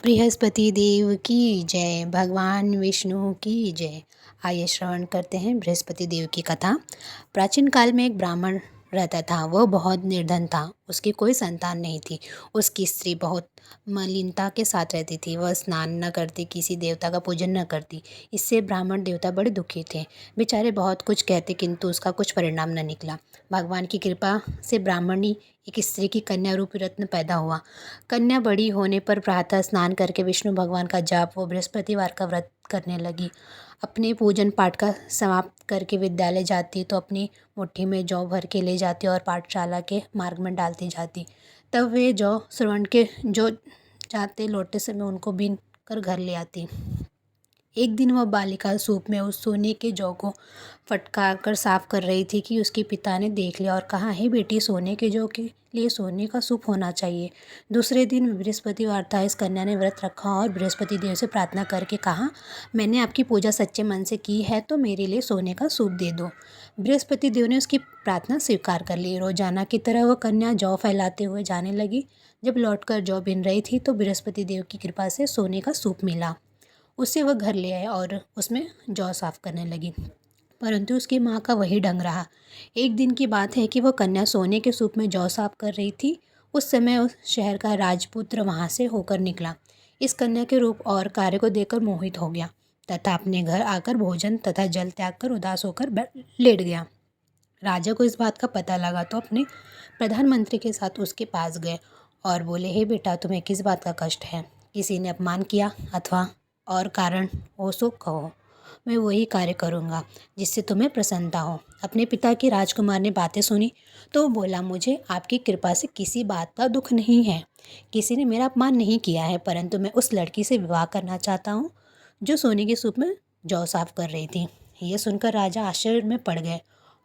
बृहस्पति देव की जय। भगवान विष्णु की जय। आइए श्रवण करते हैं बृहस्पति देव की कथा। प्राचीन काल में एक ब्राह्मण रहता था। वह बहुत निर्धन था। उसकी कोई संतान नहीं थी। उसकी स्त्री बहुत मलिनता के साथ रहती थी। वह स्नान न करती, किसी देवता का पूजन न करती। इससे ब्राह्मण देवता बड़े दुखी थे। बेचारे बहुत कुछ कहते, किंतु उसका कुछ परिणाम न निकला। भगवान की कृपा से ब्राह्मणी एक स्त्री की कन्या रूपी रत्न पैदा हुआ। कन्या बड़ी होने पर प्रातः स्नान करके विष्णु भगवान का जाप व बृहस्पतिवार का व्रत करने लगी। अपने पूजन पाठ का समाप्त करके विद्यालय जाती तो अपनी मुट्ठी में जौ भर के ले जाती और पाठशाला के मार्ग में डालती जाती। तब वे जौ श्रवण के जो जाते लौटते समय उनको बीन कर घर ले आती। एक दिन वह बालिका सूप में उस सोने के जौ को फटकार कर साफ कर रही थी कि उसके पिता ने देख लिया और कहा, हे बेटी, सोने के जौ के लिए सोने का सूप होना चाहिए। दूसरे दिन बृहस्पतिवार था। इस कन्या ने व्रत रखा और बृहस्पति देव से प्रार्थना करके कहा, मैंने आपकी पूजा सच्चे मन से की है तो मेरे लिए सोने का सूप दे दो। बृहस्पति देव ने उसकी प्रार्थना स्वीकार कर ली। रोजाना की तरह वह कन्या जौ फैलाते हुए जाने लगी। जब लौटकर जौ बिन रही थी तो बृहस्पति देव की कृपा से सोने का सूप मिला। उसे वह घर ले आए और उसमें जौ साफ करने लगी, परंतु उसकी माँ का वही ढंग रहा। एक दिन की बात है कि वह कन्या सोने के सूप में जौ साफ कर रही थी। उस समय उस शहर का राजपुत्र वहाँ से होकर निकला। इस कन्या के रूप और कार्य को देखकर मोहित हो गया तथा अपने घर आकर भोजन तथा जल त्याग कर उदास होकर लेट गया। राजा को इस बात का पता लगा तो अपने प्रधानमंत्री के साथ उसके पास गए और बोले, हे बेटा, तुम्हें किस बात का कष्ट है? किसी ने अपमान किया अथवा और कारण हो सो कहो, मैं वही कार्य करूँगा जिससे तुम्हें प्रसन्नता हो। अपने पिता की राजकुमार ने बातें सुनी तो बोला, मुझे आपकी कृपा से किसी बात का दुख नहीं है। किसी ने मेरा अपमान नहीं किया है, परंतु मैं उस लड़की से विवाह करना चाहता हूँ जो सोने के सूप में जौ साफ कर रही थी। ये सुनकर राजा आश्चर्य में पड़ गए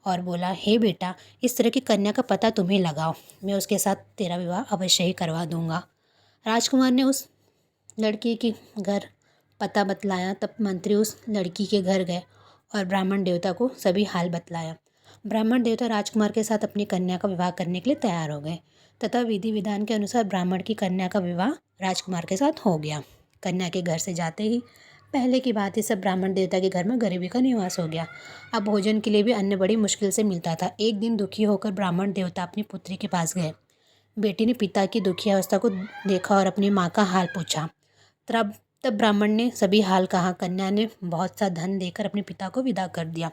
और बोला, हे बेटा, इस तरह की कन्या का पता तुम्हें लगाओ, मैं उसके साथ तेरा विवाह अवश्य ही करवा दूंगा। राजकुमार ने उस लड़की के घर पता बतलाया। तब मंत्री उस लड़की के घर गए और ब्राह्मण देवता को सभी हाल बतलाया। ब्राह्मण देवता राजकुमार के साथ अपनी कन्या का विवाह करने के लिए तैयार हो गए तथा विधि विधान के अनुसार ब्राह्मण की कन्या का विवाह राजकुमार के साथ हो गया। कन्या के घर से जाते ही पहले की बात ही सब ब्राह्मण देवता के घर में गरीबी का निवास हो गया। अब भोजन के लिए भी अन्न बड़ी मुश्किल से मिलता था। एक दिन दुखी होकर ब्राह्मण देवता अपनी पुत्री के पास गए। बेटी ने पिता की दुखी अवस्था को देखा और अपनी माँ का हाल पूछा। तब ब्राह्मण ने सभी हाल कहा। कन्या ने बहुत सा धन देकर अपने पिता को विदा कर दिया।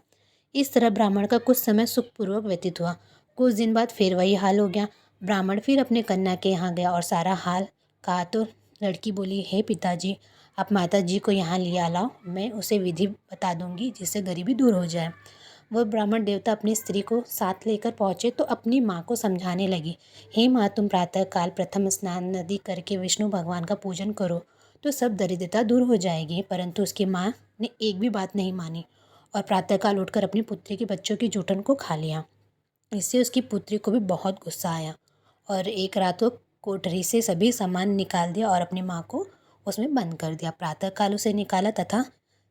इस तरह ब्राह्मण का कुछ समय सुखपूर्वक व्यतीत हुआ। कुछ दिन बाद फिर वही हाल हो गया। ब्राह्मण फिर अपने कन्या के यहाँ गया और सारा हाल कहा तो लड़की बोली, हे पिताजी, आप माता जी को यहाँ लिया लाओ, मैं उसे विधि बता दूंगी जिससे गरीबी दूर हो जाए। वह ब्राह्मण देवता अपनी स्त्री को साथ लेकर पहुँचे तो अपनी माँ को समझाने लगी, हे माँ, तुम प्रातःकाल प्रथम स्नान नदी करके विष्णु भगवान का पूजन करो तो सब दरिद्रता दूर हो जाएगी। परंतु उसकी माँ ने एक भी बात नहीं मानी और प्रातःकाल उठकर अपनी पुत्री के बच्चों की जूठन को खा लिया। इससे उसकी पुत्री को भी बहुत गुस्सा आया और एक रात वो कोठरी से सभी सामान निकाल दिया और अपनी माँ को उसमें बंद कर दिया। प्रातःकाल उसे निकाला तथा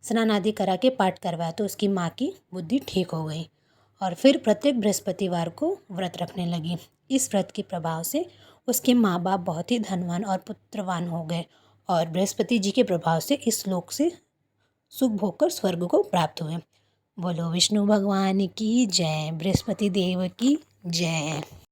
स्नान आदि करा के पाठ करवाया तो उसकी माँ की बुद्धि ठीक हो गई और फिर प्रत्येक बृहस्पतिवार को व्रत रखने लगी। इस व्रत के प्रभाव से उसके माँ बाप बहुत ही धनवान और पुत्रवान हो गए और बृहस्पति जी के प्रभाव से इस लोक से सुख भोग कर स्वर्ग को प्राप्त हुए। बोलो विष्णु भगवान की जय। बृहस्पति देव की जय।